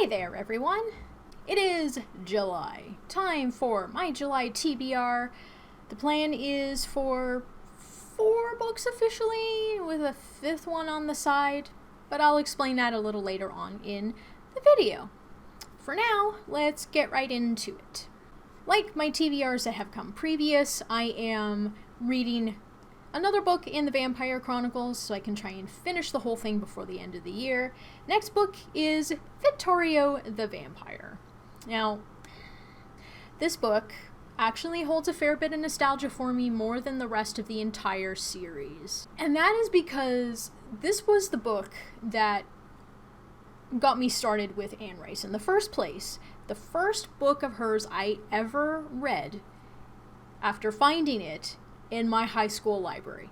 there, everyone. It is July. Time for my July TBR. The plan is for 4 books officially, with a 5th one on the side, but I'll explain that a little later on in the video. For now, let's get right into it. Like my TBRs that have come previous, I am reading another book in the Vampire Chronicles, so I can try and finish the whole thing before the end of the year. Next book is Vittorio the Vampire. Now, this book actually holds a fair bit of nostalgia for me, more than the rest of the entire series. And that is because this was the book that got me started with Anne Rice in the first place. The first book of hers I ever read after finding it in my high school library.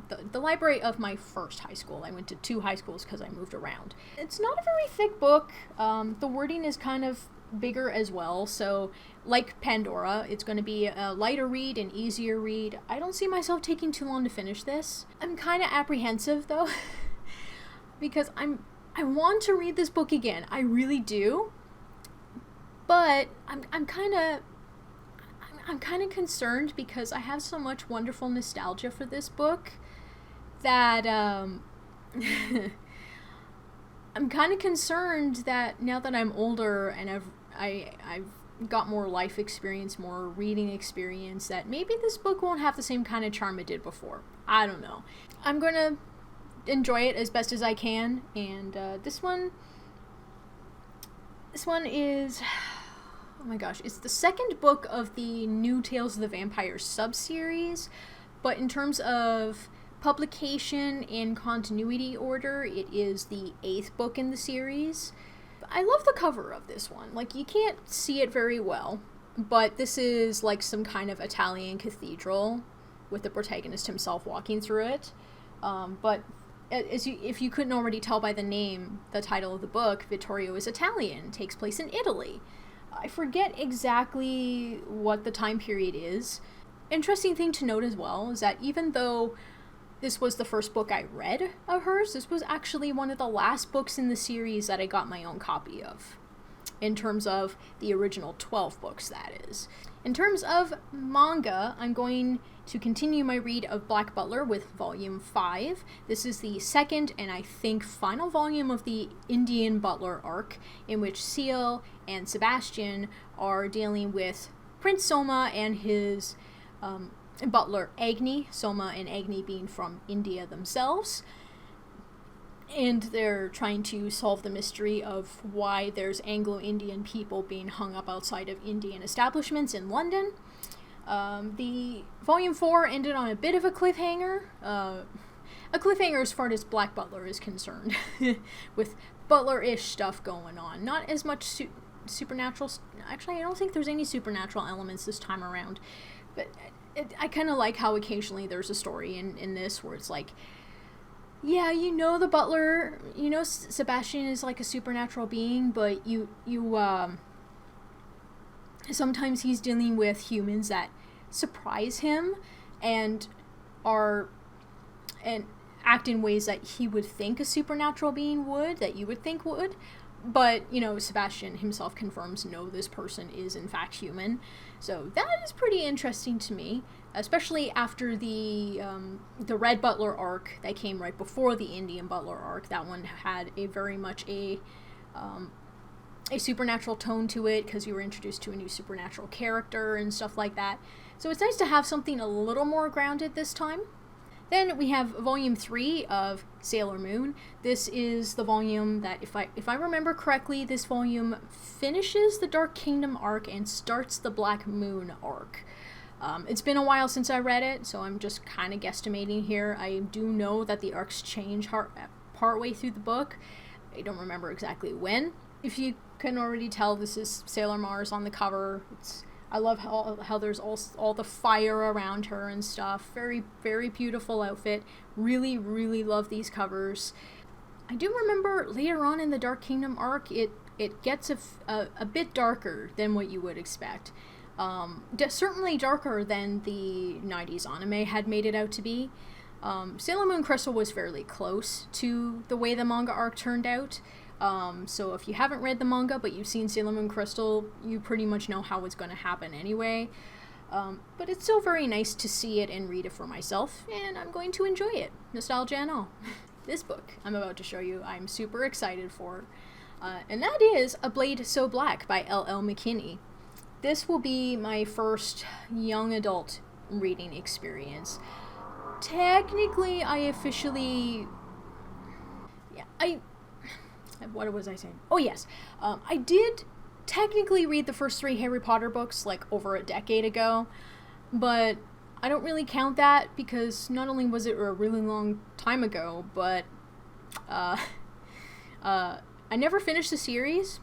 The library of my first high school. I went to 2 high schools because I moved around. It's not a very thick book. The wording is kind of bigger as well, so like Pandora, it's going to be a lighter read, an easier read. I don't see myself taking too long to finish this. I'm kind of apprehensive though, because I want to read this book again. I really do, but I'm kind of concerned because I have so much wonderful nostalgia for this book that I'm kind of concerned that now that I'm older and I've got more life experience, more reading experience, that maybe this book won't have the same kind of charm it did before. I don't know. I'm gonna enjoy it as best as I can, and this one is, oh my gosh, it's the second book of the New Tales of the Vampire sub-series, but in terms of publication and continuity order, it is the 8th book in the series. I love the cover of this one. Like, you can't see it very well, but this is like some kind of Italian cathedral with the protagonist himself walking through it. But if you couldn't already tell by the name, the title of the book, Vittorio is Italian, takes place in Italy. I forget exactly what the time period is. Interesting thing to note as well is that even though this was the first book I read of hers, this was actually one of the last books in the series that I got my own copy of, in terms of the original 12 books, that is. In terms of manga, I'm going to continue my read of Black Butler with Volume 5. This is the second and I think final volume of the Indian Butler arc, in which Seal and Sebastian are dealing with Prince Soma and his butler Agni, Soma and Agni being from India themselves, and they're trying to solve the mystery of why there's Anglo-Indian people being hung up outside of Indian establishments in London. The Volume 4 ended on a bit of a cliffhanger. A cliffhanger as far as Black Butler is concerned, with Butler-ish stuff going on. Not as much supernatural. Actually, I don't think there's any supernatural elements this time around, but I kind of like how occasionally there's a story in this where it's like, yeah, you know the butler, you know Sebastian is like a supernatural being, but sometimes he's dealing with humans that surprise him and act in ways that he would think a supernatural being would, that you would think would. But, Sebastian himself confirms, no, this person is in fact human. So that is pretty interesting to me, especially after the Red Butler arc that came right before the Indian Butler arc. That one had a very much a supernatural tone to it, because you were introduced to a new supernatural character and stuff like that. So it's nice to have something a little more grounded this time. Then we have Volume 3 of Sailor Moon. This is the volume that, if I remember correctly, this volume finishes the Dark Kingdom arc and starts the Black Moon arc. It's been a while since I read it, so I'm just kind of guesstimating here. I do know that the arcs change partway through the book. I don't remember exactly when. If you can already tell, this is Sailor Mars on the cover. I love how there's all the fire around her and stuff. Very, very beautiful outfit. Really, really love these covers. I do remember later on in the Dark Kingdom arc, it gets a bit darker than what you would expect. Certainly darker than the 90s anime had made it out to be. Sailor Moon Crystal was fairly close to the way the manga arc turned out. So if you haven't read the manga, but you've seen Sailor Moon Crystal, you pretty much know how it's going to happen anyway. But it's still very nice to see it and read it for myself, and I'm going to enjoy it. Nostalgia and all. This book I'm about to show you, I'm super excited for. And that is A Blade So Black by L.L. McKinney. This will be my first young adult reading experience. Technically, I officially... What was I saying? Oh, yes. I did technically read the first 3 Harry Potter books, like, over a decade ago, but I don't really count that because not only was it a really long time ago, but I never finished the series,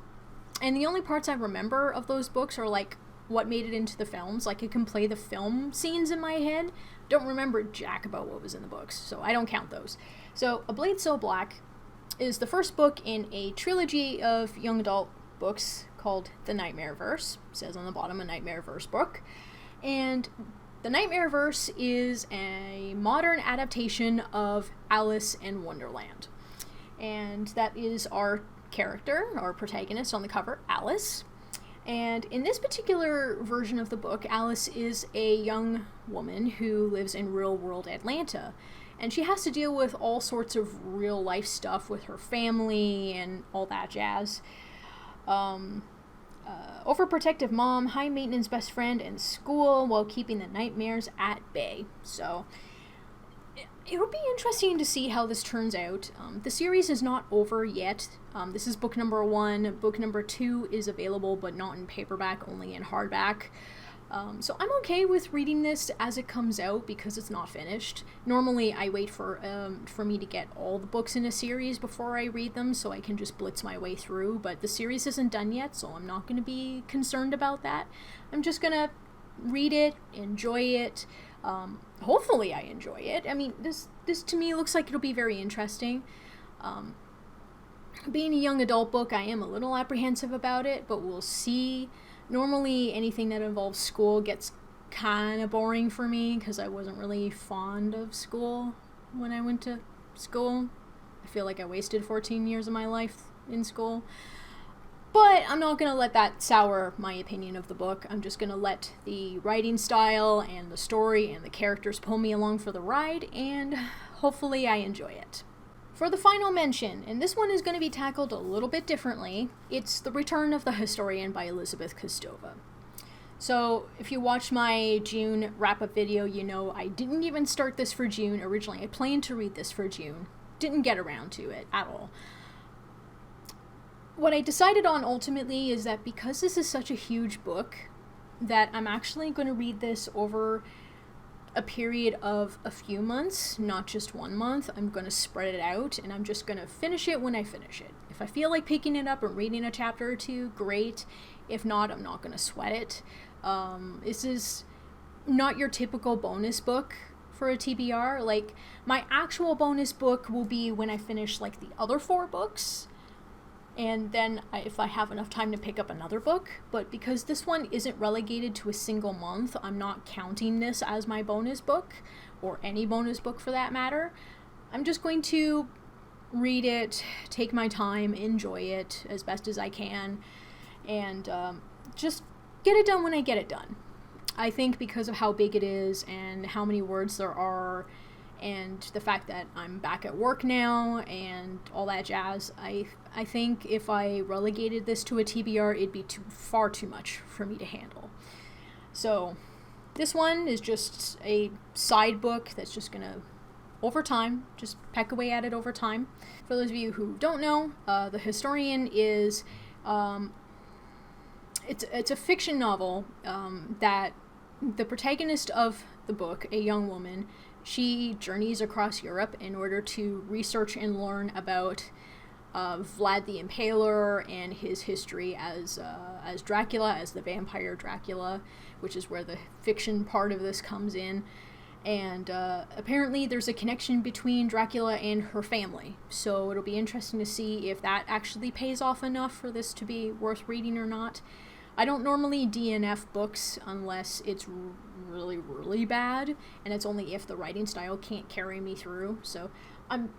and the only parts I remember of those books are, like, what made it into the films. Like, I can play the film scenes in my head, don't remember jack about what was in the books, so I don't count those. So, A Blade So Black is the first book in a trilogy of young adult books called The Nightmareverse. It says on the bottom, a Nightmareverse book. And the Nightmareverse is a modern adaptation of Alice in Wonderland. And that is our character, our protagonist on the cover, Alice. And in this particular version of the book, Alice is a young woman who lives in real-world Atlanta. And she has to deal with all sorts of real-life stuff with her family and all that jazz. Overprotective mom, high-maintenance best friend, and school while keeping the nightmares at bay. So, it'll be interesting to see how this turns out. The series is not over yet. This is book number 1. Book number 2 is available, but not in paperback, only in hardback. So I'm okay with reading this as it comes out because it's not finished. Normally I wait for me to get all the books in a series before I read them so I can just blitz my way through, but the series isn't done yet, so I'm not going to be concerned about that. I'm just going to read it, enjoy it. Hopefully I enjoy it. I mean, this to me looks like it'll be very interesting. Being a young adult book, I am a little apprehensive about it, but we'll see. Normally, anything that involves school gets kind of boring for me because I wasn't really fond of school when I went to school. I feel like I wasted 14 years of my life in school. But I'm not going to let that sour my opinion of the book. I'm just going to let the writing style and the story and the characters pull me along for the ride, and hopefully I enjoy it. For the final mention, and this one is going to be tackled a little bit differently, it's The Return of the Historian by Elizabeth Kostova. So, if you watched my June wrap-up video, you know I didn't even start this for June originally. I planned to read this for June. Didn't get around to it at all. What I decided on ultimately is that because this is such a huge book, that I'm actually going to read this over a period of a few months, not just 1 month. I'm going to spread it out, and I'm just going to finish it when I finish it. If I feel like picking it up and reading a chapter or two, great. If not, I'm not going to sweat it. This is not your typical bonus book for a TBR. Like, my actual bonus book will be when I finish, like, the other 4 books, and then if I have enough time to pick up another book. But because this one isn't relegated to a single month, I'm not counting this as my bonus book, or any bonus book for that matter. I'm just going to read it, take my time, enjoy it as best as I can, and just get it done when I get it done. I think because of how big it is and how many words there are, and the fact that I'm back at work now and all that jazz, I think if I relegated this to a TBR, it'd be far too much for me to handle. So this one is just a side book that's just gonna, over time, just peck away at it over time. For those of you who don't know, The Historian is, it's a fiction novel that the protagonist of the book, a young woman, she journeys across Europe in order to research and learn about Vlad the Impaler and his history as Dracula, as the vampire Dracula, which is where the fiction part of this comes in. And apparently there's a connection between Dracula and her family, so it'll be interesting to see if that actually pays off enough for this to be worth reading or not. I don't normally DNF books unless it's really, really bad, and it's only if the writing style can't carry me through. So I'm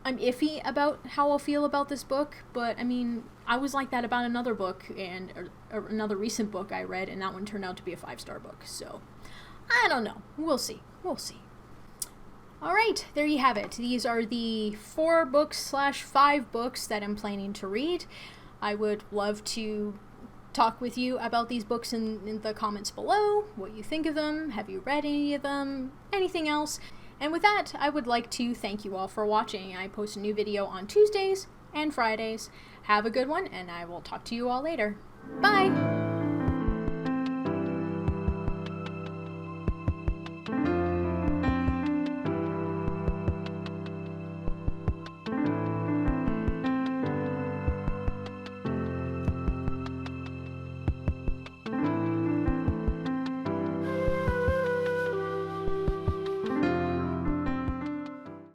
I'm iffy about how I'll feel about this book, but I mean, I was like that about another book or another recent book I read, and that one turned out to be a 5-star book. So I don't know. We'll see. We'll see. All right, there you have it. These are the 4 books / 5 books that I'm planning to read. I would love to talk with you about these books in the comments below, what you think of them, have you read any of them, anything else. And with that, I would like to thank you all for watching. I post a new video on Tuesdays and Fridays. Have a good one, and I will talk to you all later. Bye!